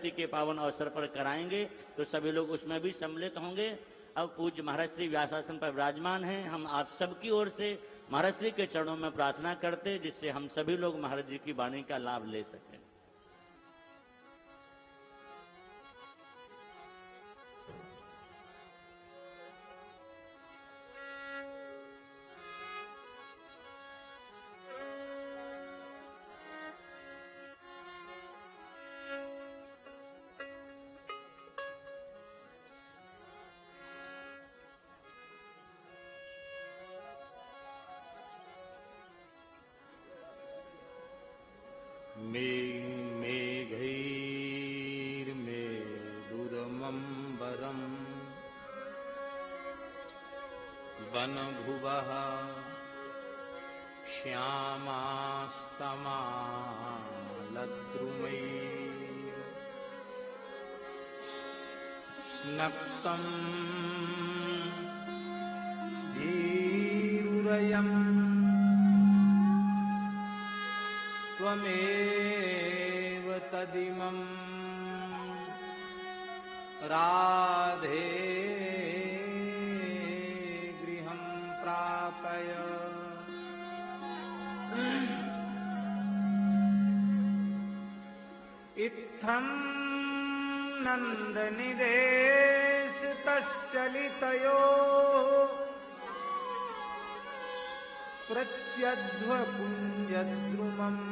षष्ठी के पावन अवसर पर कराएंगे, तो सभी लोग उसमें भी सम्मिलित होंगे। अब पूज्य महाराज श्री व्यासासन पर विराजमान हैं। हम आप सबकी ओर से महाराज श्री के चरणों में प्रार्थना करते, जिससे हम सभी लोग महाराज जी की वाणी का लाभ ले सकें। मेघैर्मेघुरमम्बरम् वनभुवः श्यामास्तमालद्रुमैर्नक्तम् धीरुदयम् त्वमेव तदिमं राधे गृहं प्रापय। इत्थं नन्दनिदेशितश्चलितयोः प्रत्यध्वपुञ्जद्रुमम्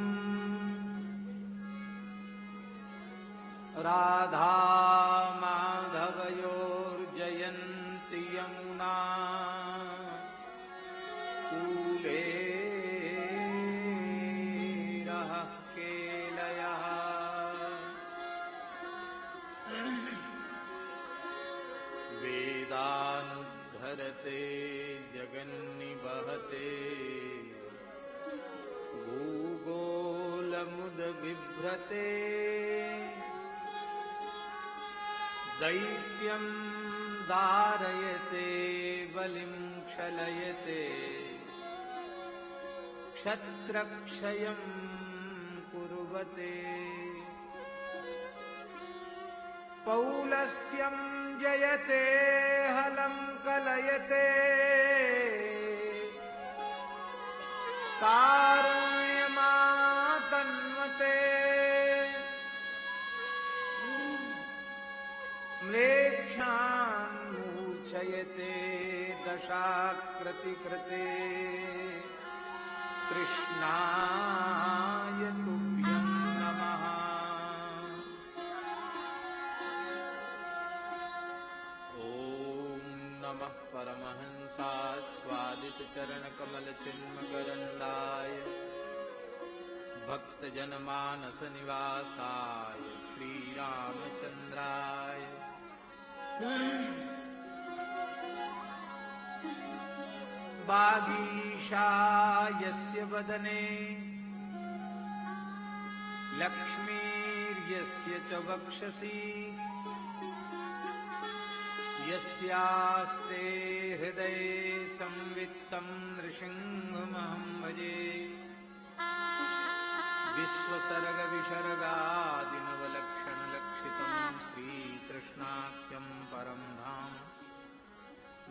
राधा माधवयोर्जयन्ति यमुना कूले रः केलयः। वेदानुद्धरते जगन्निवहते भूगोलमुदबिभ्रते दैत्यं दारयते बलिं क्षलयते क्षत्रक्षयं कुर्वते। पौलस्त्यं जयते हलं कलयते कारुण्यमातन्वते। म्लेच्छान् मूर्छयते दशाकृतिकृते कृष्णाय तुभ्यं नमः। ॐ नमः परमहंसास्वादितचरणकमलचिन्मकरन्दाय भक्तजनमानसनिवासाय श्रीरामचन्द्राय वागीशायस्य वदने लक्ष्मीर्यस्य च वक्षसि यस्यास्ते हृदये संवित्तं नृसिंहमहं भजे। विश्वसर्गविसर्गादिनवलक्षणलक्षितं श्रीकृष्णाख्यं परं धाम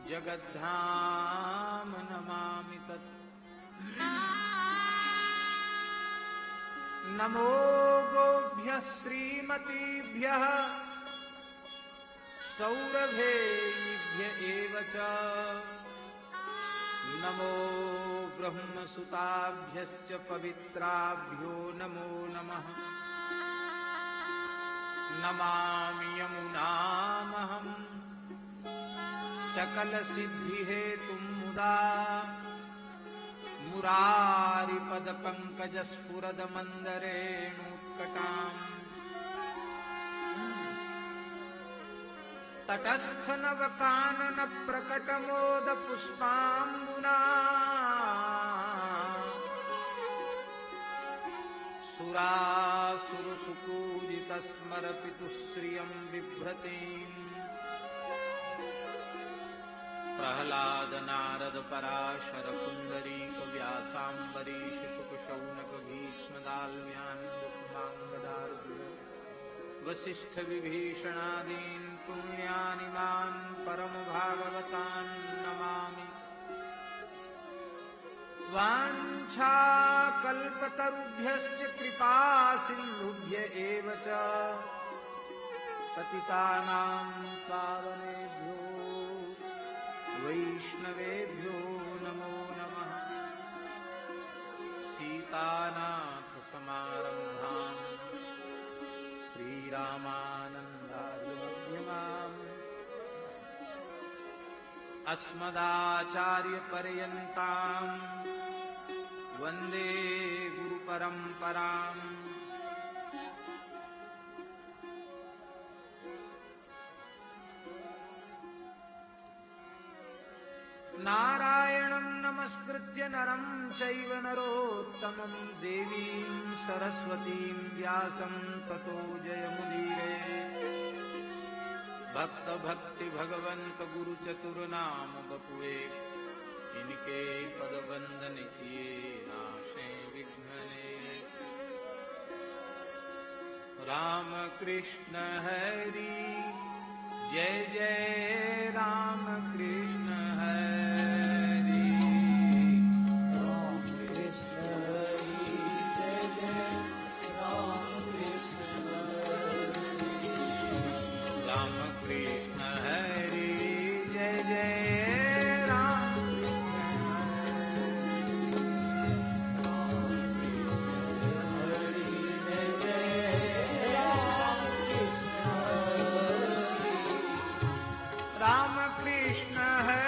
जगद्धाम नमामि तत्। नमो गोभ्यः श्रीमतीभ्यः सौरभेभ्य एव च। नमो ब्रह्मसुताभ्यश्च पवित्राभ्यो नमो नमः। नमामि यमुनामहं सकलसिद्धिहेतुं मुदा मुरारिपदपङ्कजस्फुरदमन्दरेणुत्कटाम्। तटस्थनवकाननप्रकटमोदपुष्पाम्बुना सुरासुरसुपूजितस्मरपितुश्रियं बिभ्रतीम्। प्रह्लादनारद पराशर पुण्डरीक व्यासाम्बरीश शुकशौनक भीष्मदाल्म्यान् वसिष्ठ विभीषणादीन् पुण्यानिमान् परम भागवतान् नमामि। वाञ्छाकल्पतरुभ्यश्च कृपा सिन्धुभ्य एव च पतितानां पावनेभ्यो वैष्णवेभ्यो नमो नमः। सीतानाथसमारम्भाम् श्रीरामानन्दार्यमध्यमाम् अस्मदाचार्यपर्यन्ताम् वन्दे गुरुपरम्पराम्। नारायणं नमस्कृत्य नरं चैव नरोत्तमं देवीं सरस्वतीं व्यासं ततो जयमुदीरे। भक्त भक्ति भगवंत गुरु चतुर नाम बपुए, इनके पद बंदन किए नाशे विघ्ने। राम कृष्ण हरि जय जय राम कृष्ण हरि। राम कृष्ण हरि जय जय राम कृष्ण हरि। राम कृष्ण हरि जय जय राम कृष्ण हरि। राम कृष्ण हरि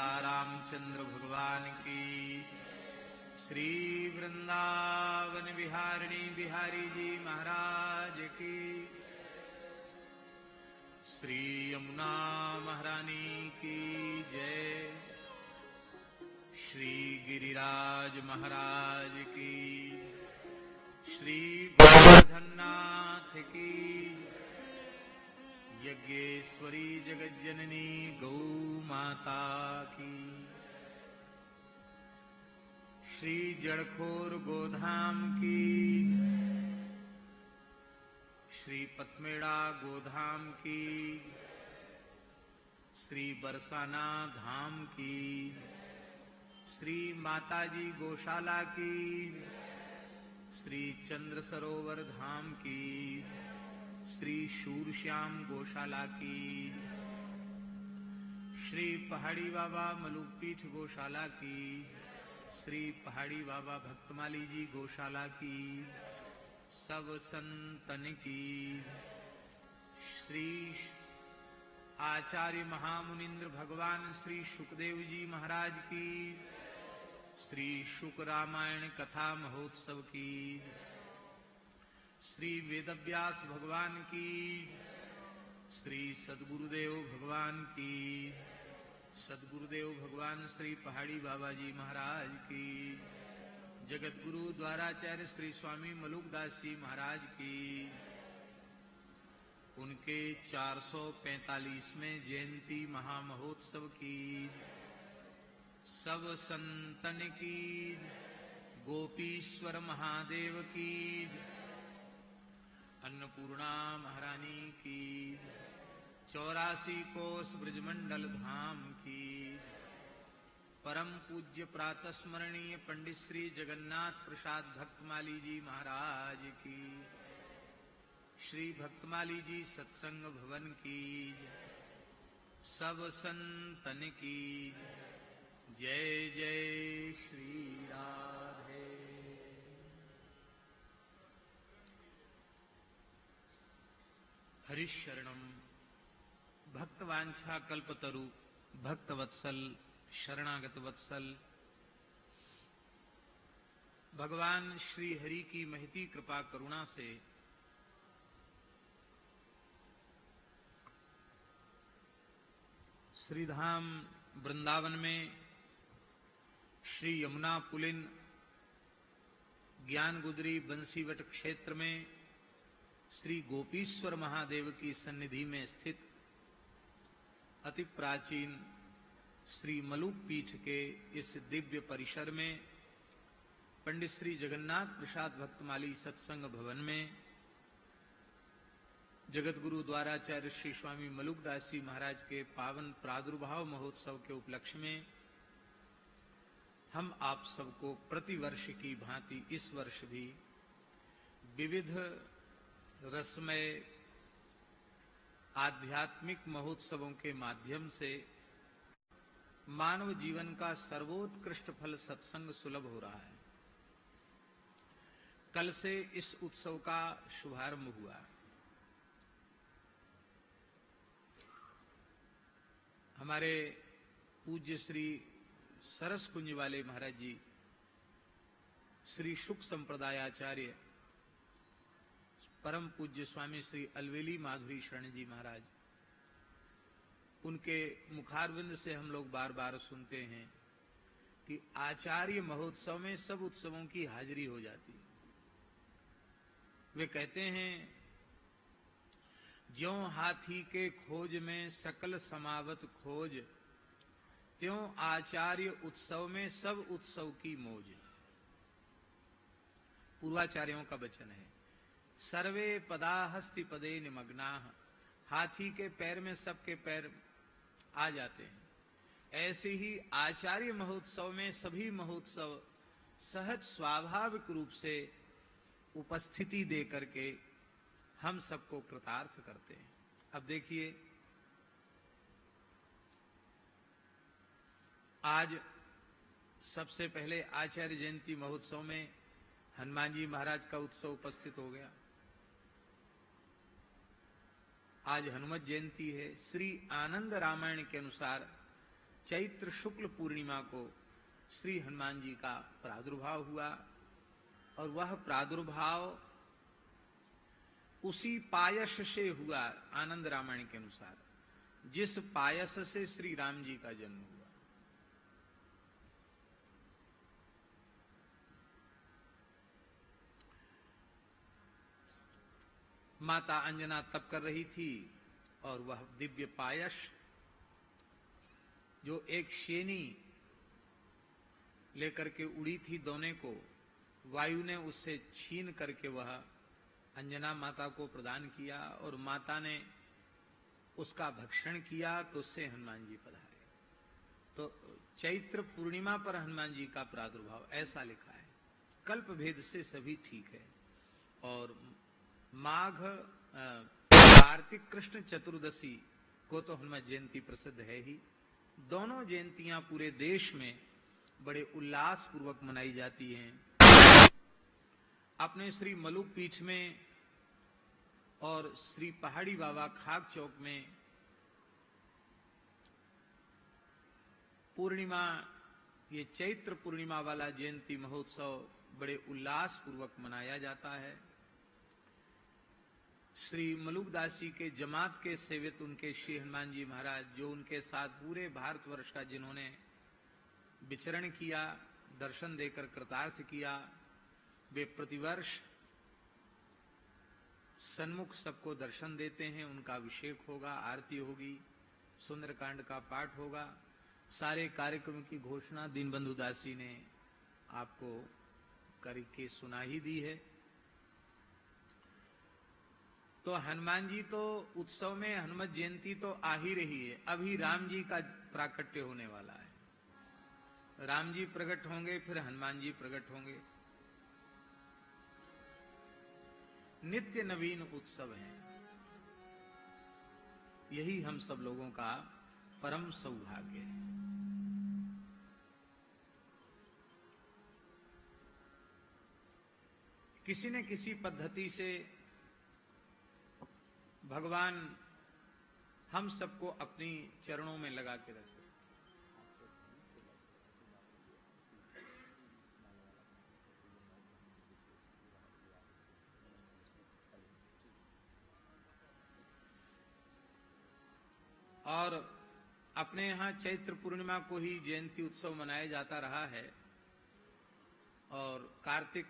सीता रामचंद्र भगवान की, श्री वृंदावन विहारिणी बिहारी जी महाराज की, श्री यमुना महारानी की जय, श्री गिरिराज महाराज की, श्री गोवर्धननाथ की, यज्ञेश्वरी जगज्जननी गौ माता की, श्री जड़खोर गोधाम की, श्री पथमेड़ा गोधाम की, श्री बरसाना धाम की, श्री माताजी गौशाला की, श्री चंद्र सरोवर धाम की, श्री शूरश्याम गौशाला की, श्री पहाड़ी बाबा मलुकपीठ गौशाला की, श्री पहाड़ी बाबा भक्तमाली जी गौशाला की, सब संतन की, श्री आचार्य महामुनिंद्र भगवान श्री सुखदेव जी महाराज की, श्री शुक रामायण कथा महोत्सव की, श्री वेदव्यास भगवान की, श्री सदगुरुदेव भगवान की, सदगुरुदेव भगवान श्री पहाड़ी बाबा जी महाराज की, जगत गुरु द्वाराचार्य श्री स्वामी मलुकदास जी महाराज की, उनके 445वें जयंती महामहोत्सव की, सब संतन की, गोपीश्वर महादेव की, अन्नपूर्णा महारानी की, 84 कोस ब्रजमंडल धाम की, परम पूज्य प्रातस्मरणीय पंडित श्री जगन्नाथ प्रसाद भक्तमाली जी महाराज की, श्री भक्तमाली जी सत्संग भवन की, सब संतन की जय जय श्री राधे। हरिशरणम भक्तवांछा कल्पतरु भक्तवत्सल शरणागत वत्सल, भगवान श्री हरि की महती कृपा करुणा से श्रीधाम वृंदावन में श्री यमुना पुलिन ज्ञान गुदरी बंसीवट क्षेत्र में श्री गोपीश्वर महादेव की सन्निधि में स्थित अति प्राचीन श्री मलुक पीठ के इस दिव्य परिसर में पंडित श्री जगन्नाथ प्रसाद भक्तमाली सत्संग भवन में जगत गुरु द्वाराचार्य श्री स्वामी मलुकदास जी महाराज के पावन प्रादुर्भाव महोत्सव के उपलक्ष्य में हम आप सबको प्रतिवर्ष की भांति इस वर्ष भी विविध रसमय आध्यात्मिक महोत्सवों के माध्यम से मानव जीवन का सर्वोत्कृष्ट फल सत्संग सुलभ हो रहा है। कल से इस उत्सव का शुभारंभ हुआ। हमारे पूज्य श्री सरस कुंज वाले महाराज जी श्री शुक संप्रदायाचार्य परम पूज्य स्वामी श्री अलवेली माधुरी शरण जी महाराज, उनके मुखारविंद से हम लोग बार बार सुनते हैं कि आचार्य महोत्सव में सब उत्सवों की हाजिरी हो जाती। वे कहते हैं, ज्यों हाथी के खोज में सकल समावत खोज, त्यों आचार्य उत्सव में सब उत्सव की मौज। पूर्वाचार्यों का वचन है। सर्वे पदा हस्ति पदे निमग्नाः, हाथी के पैर में सबके पैर आ जाते हैं। ऐसे ही आचार्य महोत्सव में सभी महोत्सव सहज स्वाभाविक रूप से उपस्थिति दे करके हम सबको कृतार्थ करते हैं। अब देखिए, आज सबसे पहले आचार्य जयंती महोत्सव में हनुमान जी महाराज का उत्सव उपस्थित हो गया। आज हनुमत जयंती है। श्री आनंद रामायण के अनुसार चैत्र शुक्ल पूर्णिमा को श्री हनुमान जी का प्रादुर्भाव हुआ और वह प्रादुर्भाव उसी पायस से हुआ, आनंद रामायण के अनुसार, जिस पायस से श्री राम जी का जन्म हुआ। माता अंजना तप कर रही थी और वह दिव्य पायस जो एक शेनी लेकर के उड़ी थी दोने को, वायु ने उससे छीन करके वह अंजना माता को प्रदान किया और माता ने उसका भक्षण किया, तो उससे हनुमान जी पधारे। तो चैत्र पूर्णिमा पर हनुमान जी का प्रादुर्भाव ऐसा लिखा है। कल्प भेद से सभी ठीक है। और माघ कार्तिक कृष्ण चतुर्दशी को तो हनुमान जयंती प्रसिद्ध है ही। दोनों जयंतियां पूरे देश में बड़े उल्लास पूर्वक मनाई जाती हैं। अपने श्री मलुक पीठ में और श्री पहाड़ी बाबा खाक चौक में पूर्णिमा, ये चैत्र पूर्णिमा वाला जयंती महोत्सव बड़े उल्लास पूर्वक मनाया जाता है। श्री मलुकदास जी के जमात के सेवित उनके श्री हनुमान जी महाराज, जो उनके साथ पूरे भारतवर्ष का जिन्होंने विचरण किया, दर्शन देकर कृतार्थ किया, वे प्रतिवर्ष सन्मुख सबको दर्शन देते हैं। उनका अभिषेक होगा, आरती होगी, सुंदरकांड का पाठ होगा। सारे कार्यक्रम की घोषणा दीनबंधु दास जी ने आपको करके सुना ही दी है। तो हनुमान जी तो उत्सव में, हनुमत जयंती तो आ ही रही है। अभी राम जी का प्राकट्य होने वाला है। राम जी प्रकट होंगे, फिर हनुमान जी प्रकट होंगे। नित्य नवीन उत्सव है। यही हम सब लोगों का परम सौभाग्य है। किसी न किसी पद्धति से भगवान हम सबको अपनी चरणों में लगा के रखते। और अपने यहाँ चैत्र पूर्णिमा को ही जयंती उत्सव मनाया जाता रहा है और कार्तिक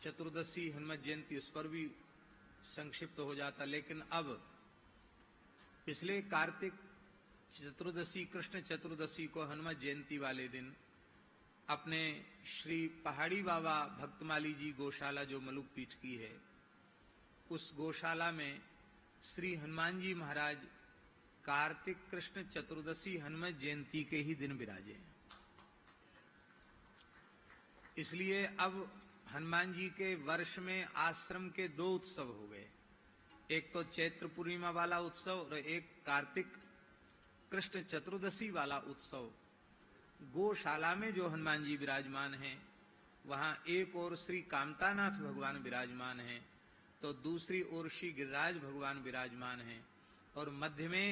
चतुर्दशी हनुमत जयंती उस पर भी संक्षिप्त हो जाता। लेकिन अब पिछले कार्तिक चतुर्दशी, कृष्ण चतुर्दशी को हनुमत जयंती वाले दिन अपने श्री पहाड़ी बाबा भक्तमाली जी गौशाला, जो मलुक पीठ की है, उस गौशाला में श्री हनुमान जी महाराज कार्तिक कृष्ण चतुर्दशी हनुमत जयंती के ही दिन विराजे हैं। इसलिए अब हनुमान जी के वर्ष में आश्रम के दो उत्सव हो गए। एक तो चैत्र पूर्णिमा वाला उत्सव और एक कार्तिक कृष्ण चतुर्दशी वाला उत्सव। गौशाला में जो हनुमान जी विराजमान हैं, वहां एक ओर श्री कामतानाथ भगवान विराजमान हैं, तो दूसरी ओर श्री गिरिराज भगवान विराजमान हैं और मध्य में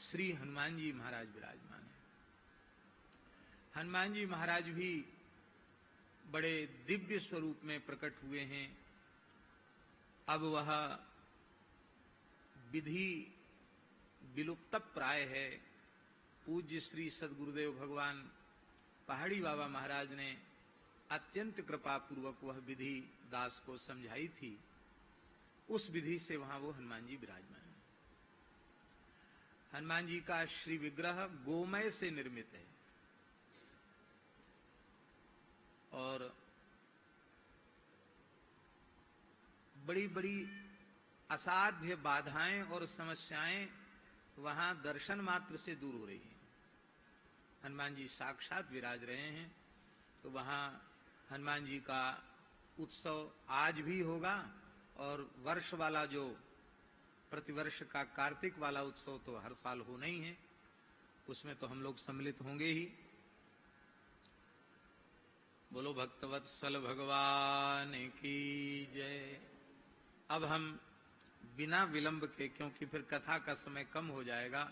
श्री हनुमान जी महाराज विराजमान हैं। हनुमान जी महाराज भी बड़े दिव्य स्वरूप में प्रकट हुए हैं। अब वह विधि विलुप्त प्राय है। पूज्य श्री सद्गुरुदेव भगवान पहाड़ी बाबा महाराज ने अत्यंत कृपा पूर्वक वह विधि दास को समझाई थी। उस विधि से वहां वो हनुमान जी विराजमान है। हनुमान जी का श्री विग्रह गोमय से निर्मित है और बड़ी बड़ी असाध्य बाधाएं और समस्याएं वहां दर्शन मात्र से दूर हो रही हैं। हनुमान जी साक्षात विराज रहे हैं, तो वहां हनुमान जी का उत्सव आज भी होगा और वर्ष वाला जो प्रतिवर्ष का कार्तिक वाला उत्सव तो हर साल होना ही है, उसमें तो हम लोग सम्मिलित होंगे ही। बोलो भक्तवत्सल भगवान की जय। अब हम बिना विलंब के, क्योंकि फिर कथा का समय कम हो जाएगा,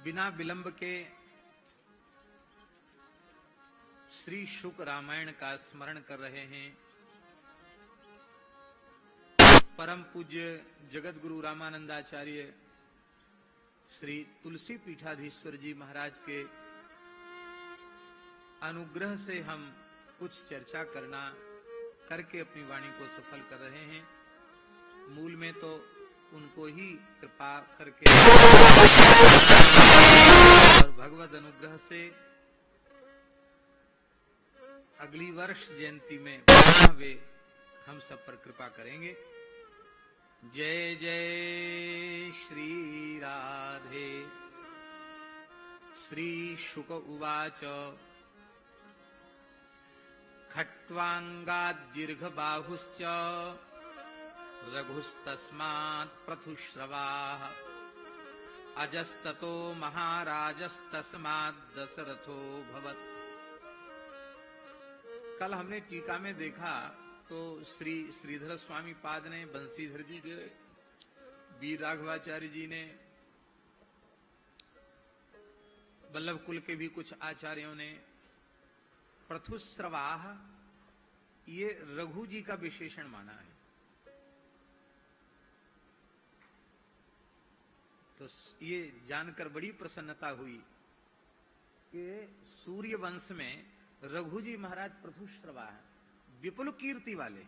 बिना विलंब के श्री शुक रामायण का स्मरण कर रहे हैं। परम पूज्य जगत गुरु रामानंदाचार्य श्री तुलसी पीठाधीश्वर जी महाराज के अनुग्रह से हम कुछ चर्चा करके अपनी वाणी को सफल कर रहे हैं। मूल में तो उनको ही कृपा करके और भगवद अनुग्रह से अगली वर्ष जयंती में वे हम सब पर कृपा करेंगे। जय जय श्री राधे। श्री शुक उवाच खट्वांगाद दीर्घ बाहुश्च रघुस्तस्मात् प्रथुश्रवाः अजस्ततो महाराजस्तस्मात् दशरथो भवत्। कल हमने टीका में देखा तो श्री श्रीधर स्वामी पाद ने, बंसीधर जी के, वीर राघवाचार्य जी ने, वल्लभ कुल के भी कुछ आचार्यों ने प्रथुस्रवाह ये रघु जी का विशेषण माना है। तो ये जानकर बड़ी प्रसन्नता हुई कि सूर्य वंश में रघु जी महाराज प्रथुश्रवाह विपुल कीर्ति वाले,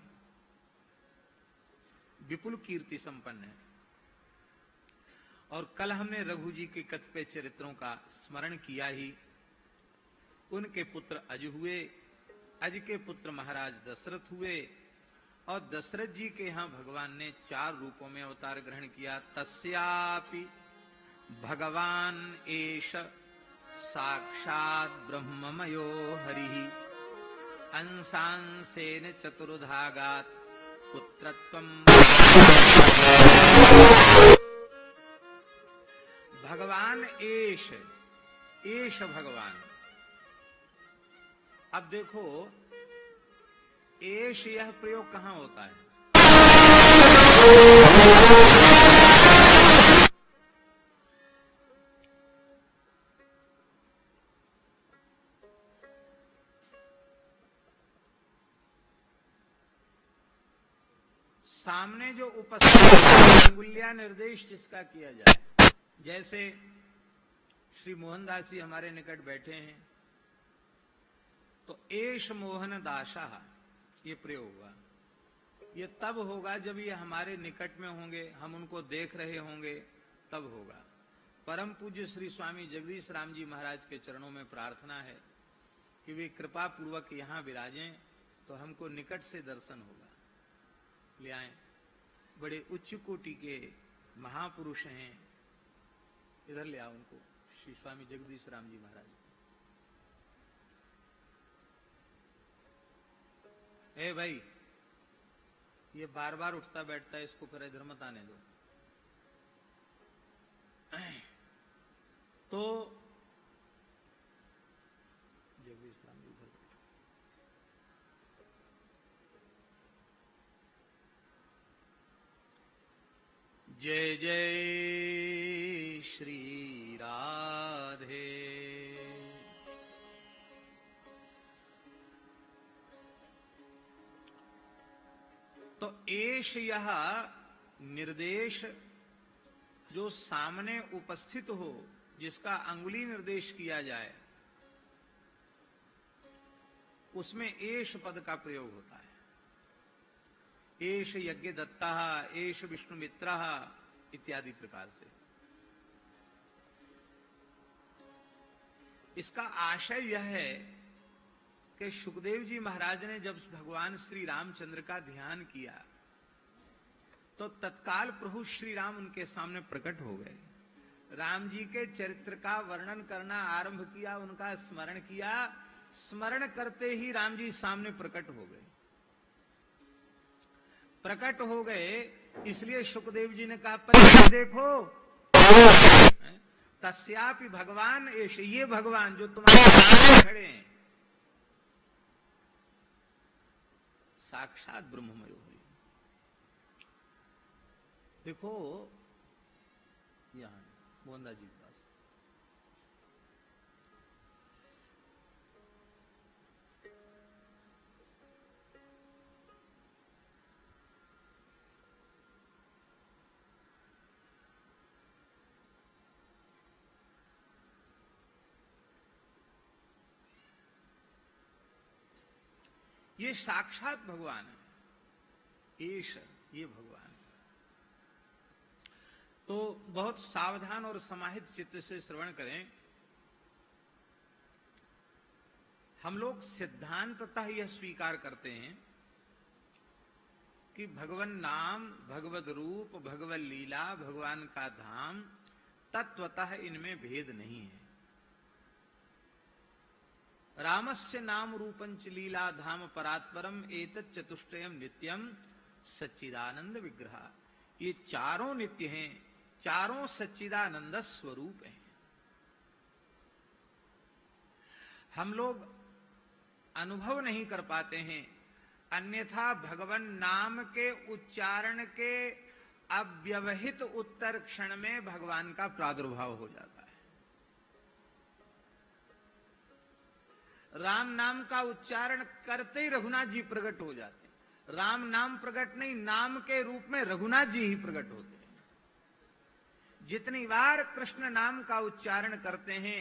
विपुल कीर्ति संपन्न है। और कल हमने रघु जी के कतिपय चरित्रों का स्मरण किया ही। उनके पुत्र अज हुए, अज के पुत्र महाराज दशरथ हुए, और दशरथ जी के यहां भगवान ने 4 रूपों में अवतार ग्रहण किया। तस्यापि भगवान एष साक्षात ब्रह्ममयो हरिः अंशांसेन चतुर्धागात् पुत्रत्वं। भगवान एष भगवान। अब देखो एष यह प्रयोग कहां होता है? सामने जो उपस्थित अंगुल्या निर्देश जिसका किया जाए, जैसे श्री मोहनदास जी हमारे निकट बैठे हैं तो एष मोहन दासा ये प्रयोग हुआ। ये तब होगा जब ये हमारे निकट में होंगे, हम उनको देख रहे होंगे, तब होगा। परम पूज्य श्री स्वामी जगदीश राम जी महाराज के चरणों में प्रार्थना है कि वे कृपा पूर्वक यहां विराजें तो हमको निकट से दर्शन होगा। ले आए, बड़े उच्च कोटि के महापुरुष हैं, इधर ले आओ उनको, श्री स्वामी जगदीश राम जी महाराज। ए भाई, ये बार बार उठता बैठता है, इसको फिर इधर मत आने दो। तो जगदीश राम जी इधर बैठो। जय जय श्री राधे। तो एष यह निर्देश जो सामने उपस्थित हो, जिसका अंगुली निर्देश किया जाए, उसमें एष पद का प्रयोग होता है। एष यज्ञ दत्ता, एष विष्णु मित्र इत्यादि प्रकार से। इसका आशय यह है कि सुखदेव जी महाराज ने जब भगवान श्री रामचंद्र का ध्यान किया तो तत्काल प्रभु श्री राम उनके सामने प्रकट हो गए। राम जी के चरित्र का वर्णन करना आरंभ किया, उनका स्मरण किया। स्मरण करते ही राम जी सामने प्रकट हो गए। प्रकट हो गए इसलिए सुखदेव जी ने कहा, पर देखो तस्यापि भगवान एष, ये भगवान जो तुम्हारे सामने खड़े हैं साक्षात ब्रह्ममयो है। देखो यहां मोहनदास जी के पास ये साक्षात भगवान है, ईश, ये भगवान है। तो बहुत सावधान और समाहित चित्त से श्रवण करें। हम लोग सिद्धांततः यह स्वीकार करते हैं कि भगवान नाम, भगवद रूप, भगवत लीला, भगवान का धाम, तत्वतः इनमें भेद नहीं है। रामस्य नाम रूपंच लीला धाम परात्परम एतत् चतुष्टयम नित्यम सच्चिदानंद विग्रह। ये चारों नित्य हैं, चारों सच्चिदानंद स्वरूप हैं। हम लोग अनुभव नहीं कर पाते हैं, अन्यथा भगवान नाम के उच्चारण के अव्यवहित उत्तर क्षण में भगवान का प्रादुर्भाव हो जाता है। राम नाम का उच्चारण करते ही रघुनाथ जी प्रकट हो जाते हैं। राम नाम प्रकट नहीं, नाम के रूप में रघुनाथ जी ही प्रकट होते हैं। जितनी बार कृष्ण नाम का उच्चारण करते हैं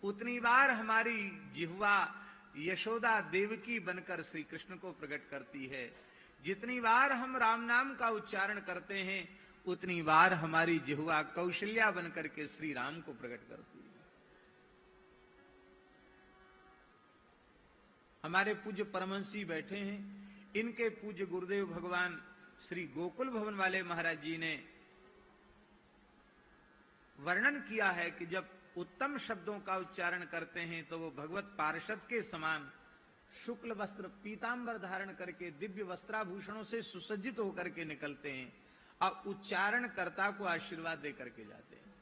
उतनी बार हमारी जिह्वा यशोदा देवकी बनकर श्री कृष्ण को प्रकट करती है। जितनी बार हम राम नाम का उच्चारण करते हैं उतनी बार हमारी जिह्वा कौशल्या बनकर के श्री राम को प्रकट करती है। हमारे पूज्य परमहंसी बैठे हैं, इनके पूज्य गुरुदेव भगवान श्री गोकुल भवन वाले महाराज जी ने वर्णन किया है कि जब उत्तम शब्दों का उच्चारण करते हैं तो वो भगवत पार्षद के समान शुक्ल वस्त्र पीतांबर धारण करके दिव्य वस्त्राभूषणों से सुसज्जित होकर के निकलते हैं और उच्चारण कर्ता को आशीर्वाद दे करके जाते हैं।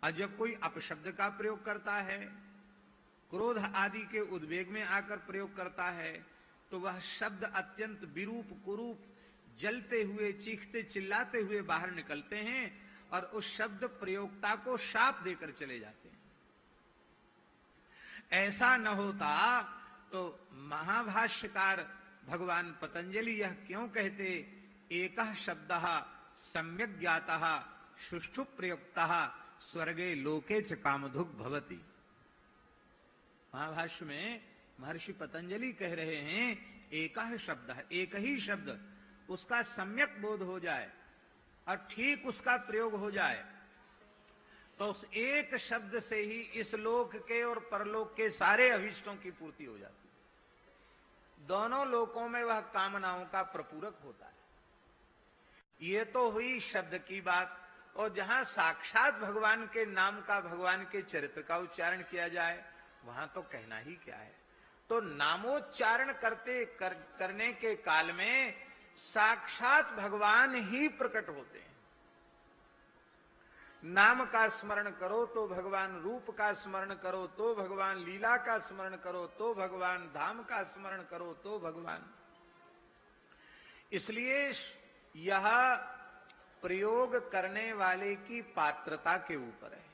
और जब कोई अपशब्द का प्रयोग करता है, क्रोध आदि के उद्वेग में आकर प्रयोग करता है, तो वह शब्द अत्यंत विरूप कुरूप जलते हुए चीखते चिल्लाते हुए बाहर निकलते हैं और उस शब्द प्रयोक्ता को शाप देकर चले जाते हैं। ऐसा न होता तो महाभाष्यकार भगवान पतंजलि यह क्यों कहते, एकः शब्दः सम्यक् ज्ञातः सुष्ठु प्रयुक्तः स्वर्गे लोके च कामधुक् भवति। महाभाष्य में महर्षि पतंजलि कह रहे हैं एकः शब्दः, एक ही शब्द उसका सम्यक बोध हो जाए और ठीक उसका प्रयोग हो जाए तो उस एक शब्द से ही इस लोक के और परलोक के सारे अभीष्टों की पूर्ति हो जाती है। दोनों लोकों में वह कामनाओं का प्रपूरक होता है। ये तो हुई शब्द की बात, और जहां साक्षात भगवान के नाम का, भगवान के चरित्र का उच्चारण किया जाए वहां तो कहना ही क्या है। तो नामोच्चारण करने के काल में साक्षात भगवान ही प्रकट होते हैं। नाम का स्मरण करो तो भगवान, रूप का स्मरण करो तो भगवान, लीला का स्मरण करो तो भगवान, धाम का स्मरण करो तो भगवान। इसलिए यह प्रयोग करने वाले की पात्रता के ऊपर है।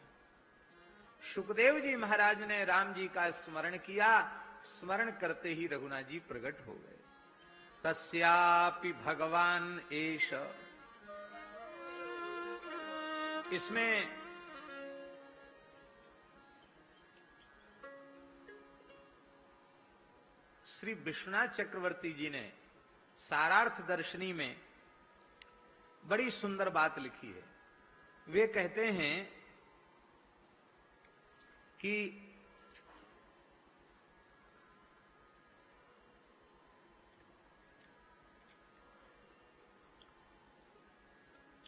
सुखदेव जी महाराज ने राम जी का स्मरण किया, स्मरण करते ही रघुनाथ जी प्रकट हो गए। तस्यापि भगवान एष, इसमें श्री विश्वनाथ चक्रवर्ती जी ने सारार्थ दर्शनी में बड़ी सुंदर बात लिखी है। वे कहते हैं कि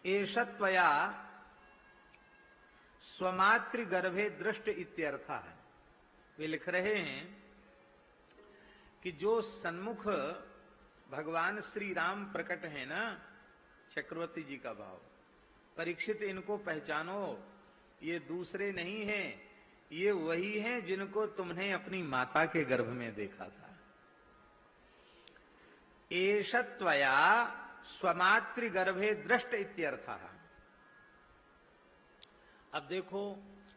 एषत्वया स्वमातृ गर्भे दृष्ट इत्यर्थ है। वे लिख रहे हैं कि जो सन्मुख भगवान श्री राम प्रकट है ना, चक्रवर्ती जी का भाव, परीक्षित इनको पहचानो, ये दूसरे नहीं हैं, ये वही हैं जिनको तुमने अपनी माता के गर्भ में देखा था। एषत्वया स्वमातृ गर्भे दृष्ट इत्यर्थः। अब देखो,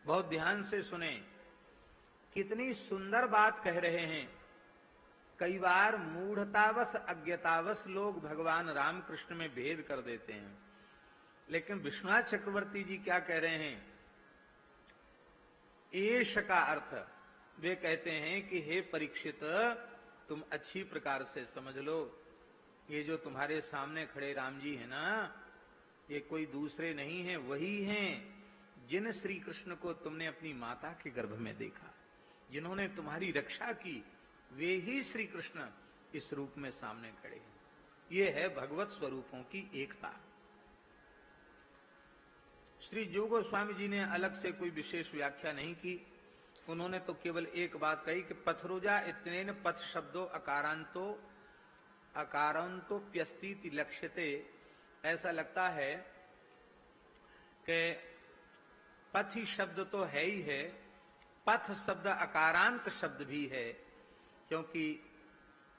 बहुत ध्यान से सुने, कितनी सुंदर बात कह रहे हैं। कई बार मूढ़तावश अज्ञतावश लोग भगवान रामकृष्ण में भेद कर देते हैं, लेकिन विश्वनाथ चक्रवर्ती जी क्या कह रहे हैं? एष का अर्थ वे कहते हैं कि हे परीक्षित, तुम अच्छी प्रकार से समझ लो, ये जो तुम्हारे सामने खड़े राम जी है ना, ये कोई दूसरे नहीं है, वही हैं जिन श्री कृष्ण को तुमने अपनी माता के गर्भ में देखा, जिन्होंने तुम्हारी रक्षा की, वे ही श्री कृष्ण इस रूप में सामने खड़े हैं। ये है भगवत स्वरूपों की एकता। श्री जीव गोस्वामी जी ने अलग से कोई विशेष व्याख्या नहीं की, उन्होंने तो केवल एक बात कही कि पथरुजा इतनेन पथ शब्दो अकारांतो प्यस्तीति लक्ष्यते। ऐसा लगता है कि पथि शब्द तो है ही है, पथ शब्द अकारांत शब्द भी है, क्योंकि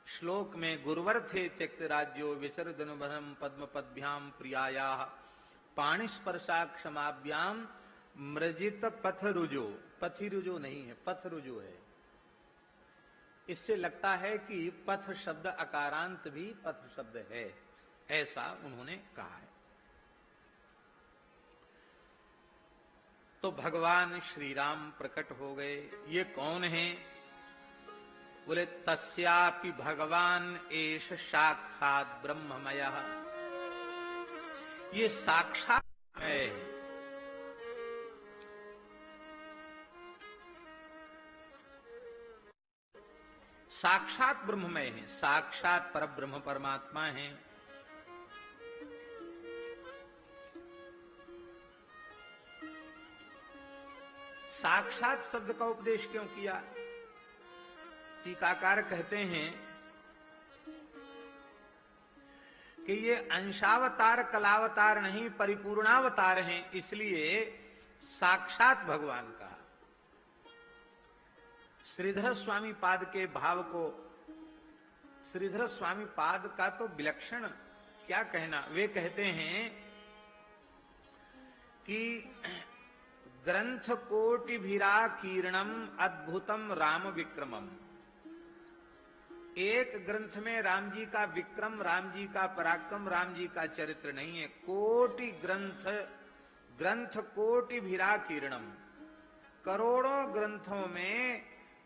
श्लोक में गुरुवर थे त्यक्त राज्यो विचरदनुबरम पद्म पद्भ्याम प्रियाया पाणिस्पर्शा क्षमाभ्याम मृजित पथ रुजो। पथि रुजो नहीं है, पथ रुजो है। इससे लगता है कि पथ शब्द अकारांत भी पथ शब्द है, ऐसा उन्होंने कहा है। तो भगवान श्री राम प्रकट हो गए। ये कौन है? बोले तस्यापि भगवान एष साक्षात ब्रह्ममयः। ये साक्षात है, साक्षात ब्रह्ममय है, साक्षात परब्रह्म परमात्मा है। साक्षात शब्द का उपदेश क्यों किया? टीकाकार कहते हैं कि ये अंशावतार कलावतार नहीं, परिपूर्णावतार हैं, इसलिए साक्षात भगवान का। श्रीधर स्वामी पाद के भाव को, श्रीधर स्वामी पाद का तो विलक्षण क्या कहना। वे कहते हैं कि ग्रंथ कोटि कीर्णम अद्भुतम राम विक्रमम। एक ग्रंथ में राम जी का विक्रम, राम जी का पराक्रम, राम जी का चरित्र नहीं है। कोटि ग्रंथ कोटि कीर्णम, करोड़ों ग्रंथों में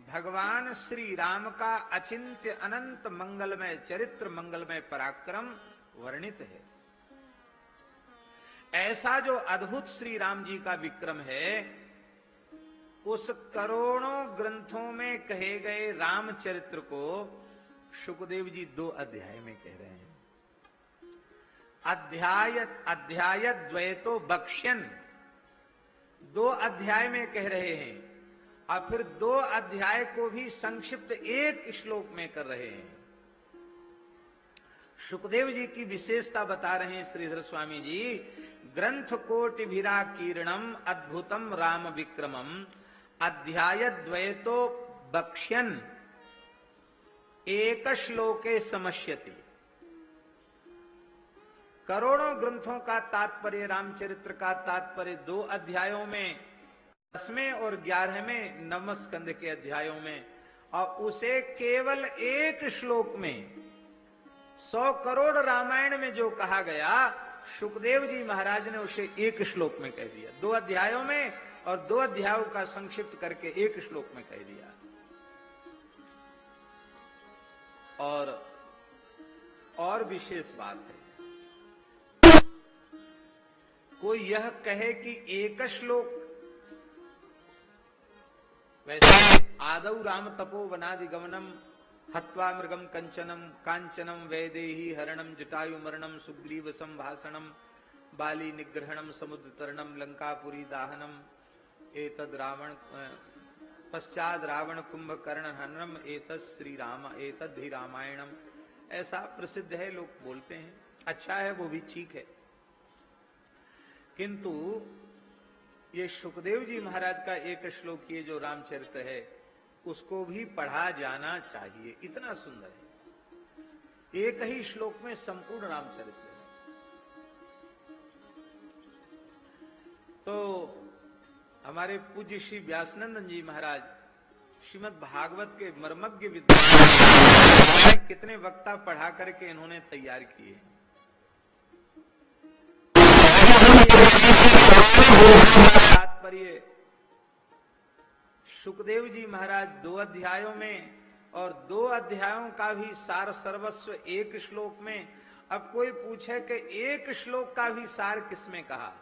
भगवान श्री राम का अचिंत्य अनंत मंगलमय चरित्र, मंगलमय पराक्रम वर्णित है। ऐसा जो अद्भुत श्री राम जी का विक्रम है, उस करोड़ों ग्रंथों में कहे गए रामचरित्र को शुकदेव जी 2 अध्याय में कह रहे हैं। अध्याय द्वैतो बक्ष्यन 2 अध्याय में कह रहे हैं, और फिर 2 अध्याय को भी संक्षिप्त 1 श्लोक में कर रहे हैं। शुकदेव जी की विशेषता बता रहे हैं श्रीधर स्वामी जी। ग्रंथ कोटि कीर्णम अद्भुतम राम विक्रमम अध्याय द्वैतो बक्ष्यन एक श्लोके समश्यति। करोड़ों ग्रंथों का तात्पर्य, रामचरित्र का तात्पर्य 2 अध्यायों में, 10वें और 11वें नवम स्कंद के अध्यायों में, और उसे केवल 1 श्लोक में 100 करोड़ रामायण में जो कहा गया, शुकदेव जी महाराज ने उसे 1 श्लोक में कह दिया। 2 अध्यायों में, और 2 अध्यायों का संक्षिप्त करके 1 श्लोक में कह दिया। और विशेष बात है, कोई यह कहे कि 1 श्लोक, वैसे आदौ राम तपो वनादि गमनम हत्वा मृगम कांचनम वैदेही हरणम जटायु मरणम सुग्रीव संभाषणम बाली निग्रहणम समुद्र तरणम लंकापुरी दाहनम एतद रावण पश्चात रावण कुंभकर्ण हननम एतद श्री राम एतद ही रामायणम। ऐसा प्रसिद्ध है, लोग बोलते हैं, अच्छा है, वो भी ठीक है। किंतु ये शुकदेव जी महाराज का 1 श्लोक ये जो रामचरित्र है, उसको भी पढ़ा जाना चाहिए। इतना सुंदर है, 1 ही श्लोक में संपूर्ण रामचरित्र है। तो हमारे पूज्य श्री व्यासनंदन जी महाराज श्रीमद् भागवत के मर्मज्ञ विद्वान, कितने वक्ता पढ़ा करके इन्होंने तैयार किए। तात्पर्य शुकदेव जी महाराज 2 अध्यायों में और 2 अध्यायों का भी सार सर्वस्व एक श्लोक में। अब कोई पूछे कि एक श्लोक का भी सार किसमें कहा?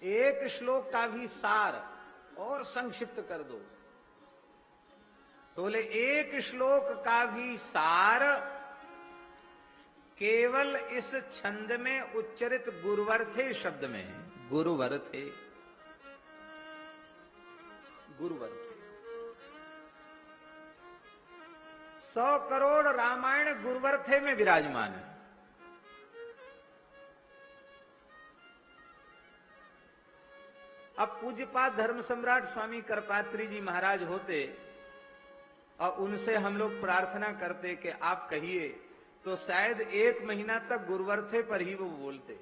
एक श्लोक का भी सार और संक्षिप्त कर दो। तो बोले एक श्लोक का भी सार केवल इस छंद में उच्चरित गुरुवर्थे शब्द में है। गुरुवर्थे, गुरुवर्थे। 100 करोड़ रामायण गुरुवर्थे में विराजमान है। अब पूज्यपाद धर्म सम्राट स्वामी करपात्री जी महाराज होते और उनसे हम लोग प्रार्थना करते कि आप कहिए, तो शायद 1 महीना तक गुरुवर्थे पर ही वो बोलते।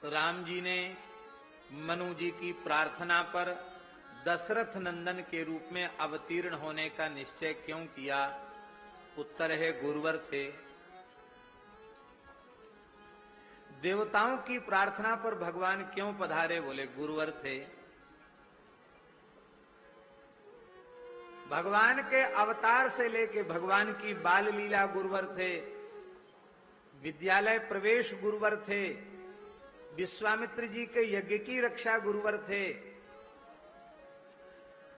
राम जी ने मनु जी की प्रार्थना पर दशरथ नंदन के रूप में अवतीर्ण होने का निश्चय क्यों किया? उत्तर है गुरुवर्थे। देवताओं की प्रार्थना पर भगवान क्यों पधारे? बोले गुरुवर्थे। भगवान के अवतार से लेके भगवान की बाल लीला गुरुवर्थे, विद्यालय प्रवेश गुरुवर्थे, विश्वामित्र जी के यज्ञ की रक्षा गुरुवर्थे,